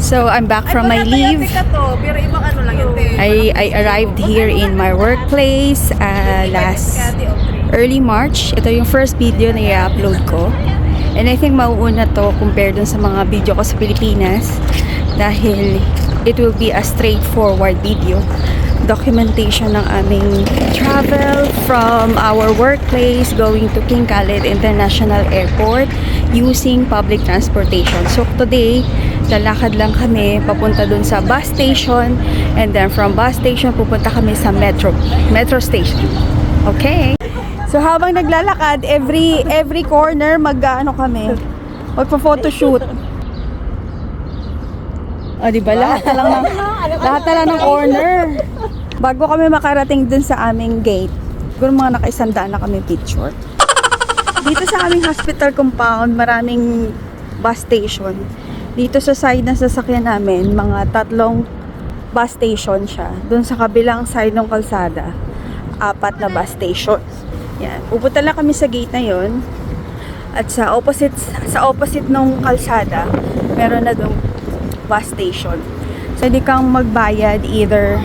So I'm back from my leave. I arrived here in my workplace last early March. Ito yung first video na i-upload ko. And I think mauuna to compared dun sa mga video ko sa Pilipinas dahil it will be a straightforward video. Documentation ng aming travel from our workplace going to King Khalid International Airport using public transportation. So today, lalakad lang kami papunta dun sa bus station, and then from bus station pupunta kami sa metro station. Okay. So habang naglalakad, every corner mag-ano kami, magpo-photoshoot. Diba? Lahat na lang ng corner. Bago kami makarating dun sa aming gate, siguro mga nakaisandaan na kami picture. Dito sa aming hospital compound, maraming bus station. Dito sa side na sasakyan namin, mga 3 bus station siya. Dun sa kabilang side ng kalsada, 4 na bus station. Yan. Pupunta lang kami sa gate na yon. At sa opposite nung kalsada, meron na dong bus station. So, hindi kang magbayad either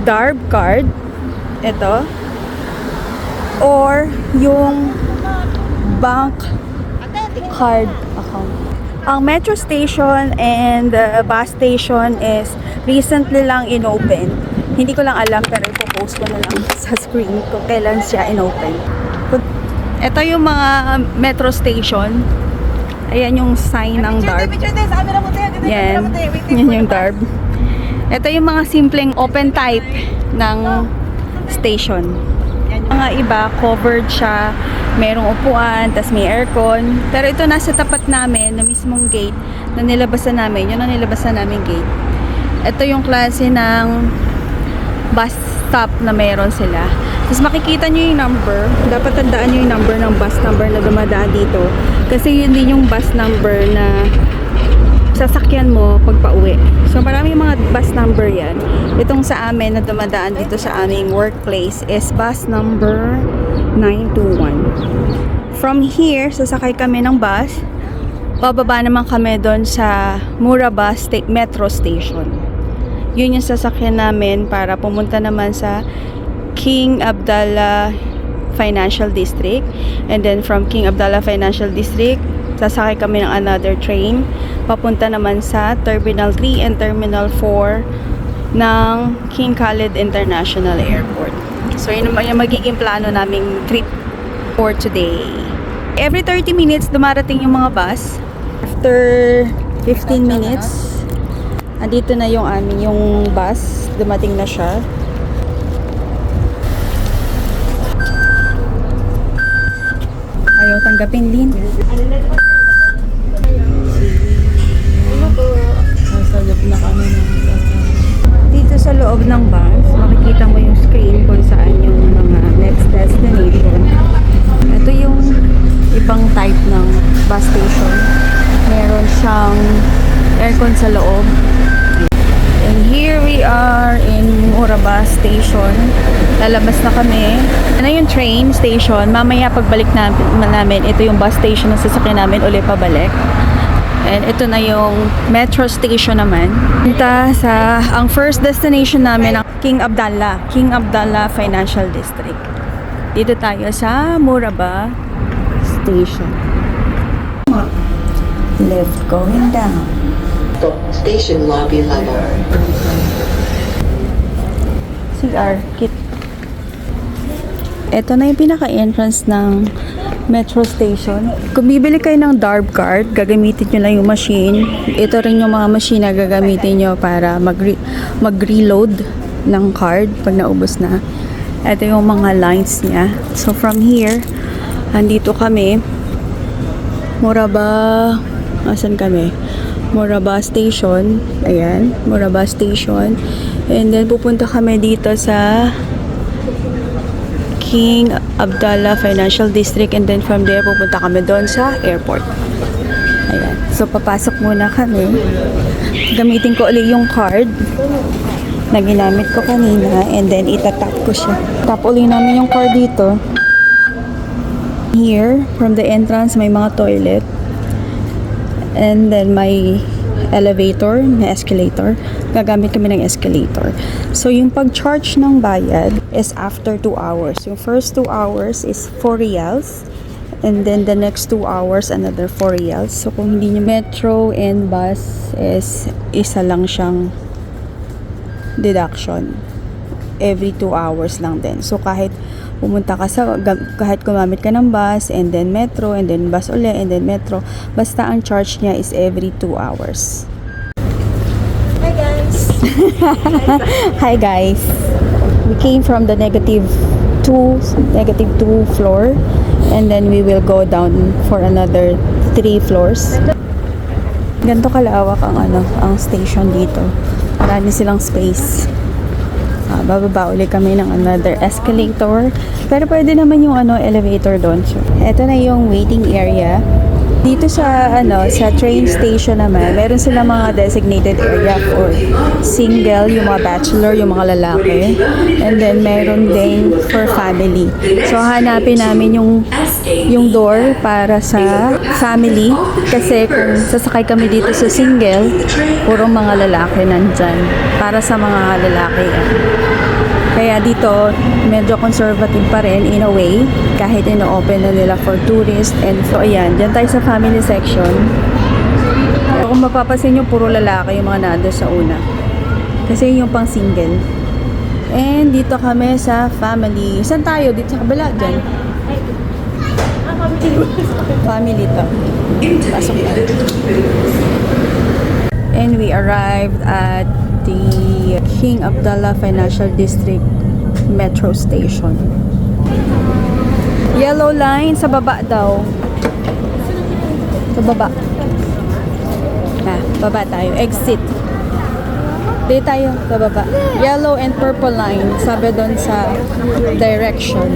DARB card, ito, or yung bank card account. Ang metro station and the bus station is recently lang inopen. Hindi ko lang alam pero ipopost ko na lang sa screen kung kailan siya inopen. Ito yung mga metro station. Ayan yung sign ng DARB. Yan. Yan yung DARB. Ito yung mga simpleng open type ng station. Mga iba, covered siya. Merong upuan, tas may aircon. Pero ito nasa tapat namin, na mismong gate, na nilabasan namin. Yun ang nilabasan namin gate. Ito yung klase ng bus stop na meron sila. Tapos makikita nyo yung number. Dapat tandaan nyo yung number ng bus number na dumadaan dito. Kasi yun din yung bus number na sasakyan mo pag pauwi. So maraming mga bus number yan. Itong sa amin na dumadaan dito sa aming workplace is bus number 921. From here, sasakay kami ng bus. Bababa naman kami doon sa Murabah Metro Station. Yun yung sasakyan namin para pumunta naman sa King Abdallah Financial District. And then from King Abdallah Financial District, sasakay kami ng another train papunta naman sa Terminal 3 and Terminal 4 ng King Khalid International Airport. So yun yung magiging plano naming trip for today. Every 30 minutes dumarating yung mga bus. After 15 minutes, andito na yung bus, dumating na siya. Ayaw tanggapin din. Sasalap na kami dito sa loob ng bus. Makikita mo yung screen kung saan yung mga next destination. Ito yung ibang type ng bus station. Meron siyang aircon sa loob. And here we are in Murabah Station. Lalabas na kami. Ano yung train station? Mamaya pagbalik namin, ito yung bus station na sasakyan namin ulit pabalik. And ito na yung metro station naman. Punta sa, ang first destination namin ang King Abdallah Financial District. Dito tayo sa Murabah Station. Lift going down. Station lobby level. CR kit. Ito na yung pinaka-entrance ng metro station. Kung bibili kayo ng DARB card, gagamitin nyo lang yung machine. Ito rin yung mga machine na gagamitin nyo para mag-reload ng card pag naubos na. Ito yung mga lines niya. So from here, andito kami. Murabah, asan kami? Murabah Station. Ayan, Murabah Station. And then pupunta kami dito sa King Abdallah Financial District, and then from there pupunta kami doon sa airport. Ayan. So papasok muna kami. Gamitin ko ulit yung card na ginamit ko kanina, and then itatap ko siya. Tap ulit namin yung card dito. Here, from the entrance, may mga toilet. And then may elevator, may escalator. Gagamit kami ng escalator. So, yung pag-charge ng bayad is after 2 hours. Yung first 2 hours is 4 reals. And then the next 2 hours, another 4 reals. So, kung hindi nyo metro and bus is isa lang siyang deduction. Every 2 hours lang din. So, kahit pumunta ka kahit gumamit ka ng bus, and then metro, and then bus uli, and then metro, basta ang charge niya is every 2 hours. Hi guys! Hi guys! We came from the negative 2 floor, and then we will go down for another 3 floors. Ganito kalawak ang station dito. Marami silang space. Bababa ulit kami ng another escalator. Pero pwede naman yung elevator doon. So, ito na yung waiting area. Dito sa sa train station naman, meron sila mga designated area for single, yung mga bachelor, yung mga lalaki. And then meron din for family. So hanapin namin yung door para sa family, kasi kung sasakay kami dito sa single, puro mga lalaki nandyan. Para sa mga lalaki. Kaya dito, medyo conservative pa rin in a way, kahit ino-open na nila for tourists. And so, ayan, dyan tayo sa family section. So, kung mapapasin nyo, puro lalaki yung mga nado sa una. Kasi yung pang single. And dito kami sa family. Saan tayo? Dito sa kabila, dyan. Family to. Pasok na. And we arrived at the King Abdullah Financial District Metro Station. Yellow line sa baba daw. Sa baba. Baba tayo. Exit. Dito tayo sa baba. Yellow and purple line. Sabi doon sa direction.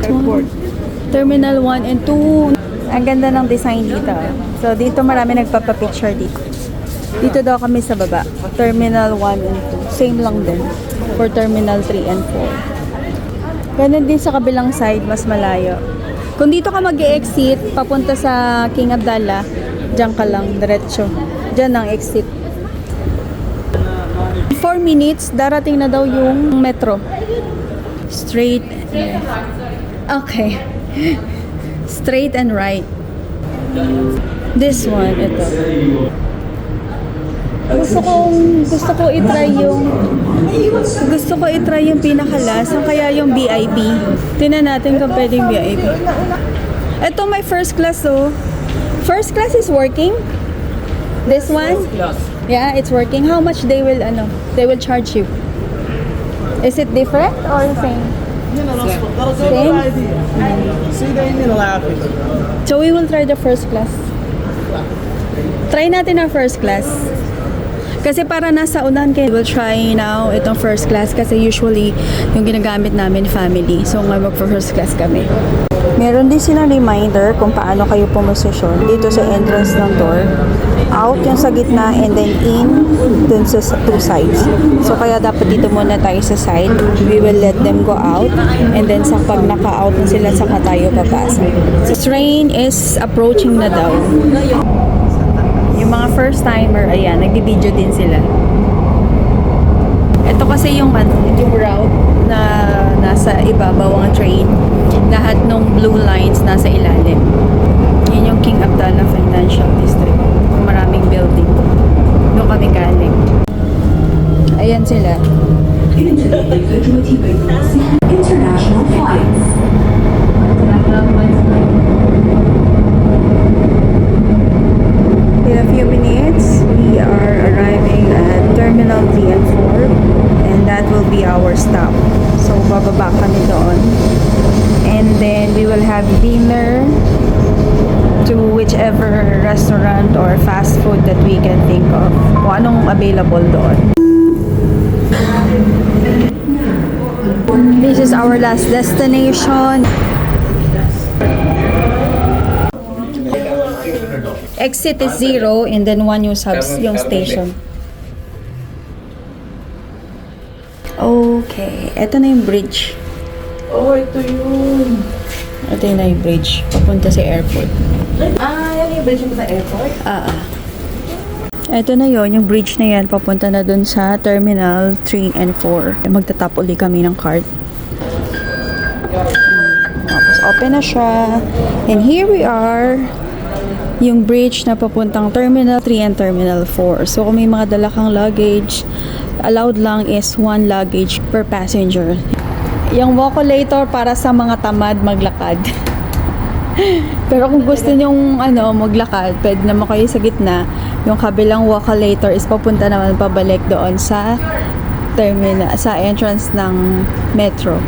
Airport. Terminal 1 and 2. Ang ganda ng design dito. So, dito marami nagpapapicture dito. Dito daw kami sa baba. Terminal 1 and 2. Same lang din. For Terminal 3 and 4. Ganun din sa kabilang side, mas malayo. Kung dito ka mag-e-exit, papunta sa King Abdallah, dyan ka lang, diretso. Dyan ang exit. 4 minutes, darating na daw yung metro. Straight. Okay. Straight and right. This one, ito. Gusto ko i-try yung pinakalas, kaya yung VIP. Tingnan natin kung pwedeng VIP. Ito may first class, oh. First class is working? This one? Yeah, it's working. How much they will charge you? Is it different or same? Same? So we will try the first class. Try natin ang first class. Kasi para nasa unahan kayo, we'll try now itong first class kasi usually yung ginagamit namin family. So nga mag-first class kami. Meron din silang reminder kung paano kayo pumosisyon dito sa entrance ng door. Out yung sa gitna and then in dun sa two sides. So kaya dapat dito muna tayo sa side. We will let them go out and then sa pag naka-out na sila saka tayo papasok. So train is approaching na daw. Yung mga first timer, ayan, nagbi-video din sila. Ito kasi yung route na nasa ibabaw ng train. Lahat ng blue lines nasa ilalim. Yun yung King Abdullah Financial District. Maraming building. Doon kami galing. Ayan sila. International flights. In a few minutes, we are arriving at Terminal 3 and 4 and that will be our stop. So, bababa kami doon. And then, we will have dinner to whichever restaurant or fast food that we can think of. Kung anong available doon. This is our last destination. Exit is 0 and then 1 yung station. Okay, eto na yung bridge. Oh, ito yun. Ito yun na yung bridge. Papunta sa airport. Yan yung bridge sa airport? Ito na yon yung bridge na yan. Papunta na dun sa Terminal 3 and 4. Magtatap uli kami ng cart. Tapos open na siya. And here we are. Yung bridge na papuntang Terminal 3 and Terminal 4. So kung may mga dala kang luggage, allowed lang is 1 luggage per passenger. Yung Walkulator para sa mga tamad maglakad. Pero kung gusto nyong maglakad, pwede naman kayo sa gitna. Yung kabilang Walkulator is papunta naman pabalik doon sa terminal, sa entrance ng metro.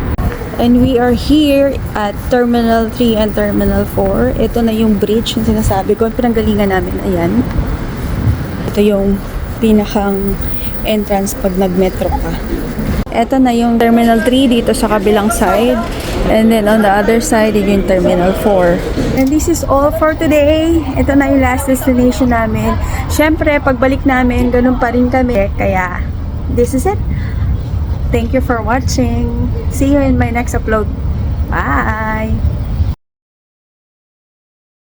And we are here at Terminal 3 and Terminal 4. Ito na yung bridge na sinasabi ko. Pinanggalingan namin. Ayan. Ito yung pinakang entrance pag nag-metro ka. Ito na yung Terminal 3 dito sa kabilang side. And then on the other side, yung Terminal 4. And this is all for today. Ito na yung last destination namin. Siyempre, pagbalik namin, ganun pa rin kami. Kaya, this is it. Thank you for watching. See you in my next upload. Bye!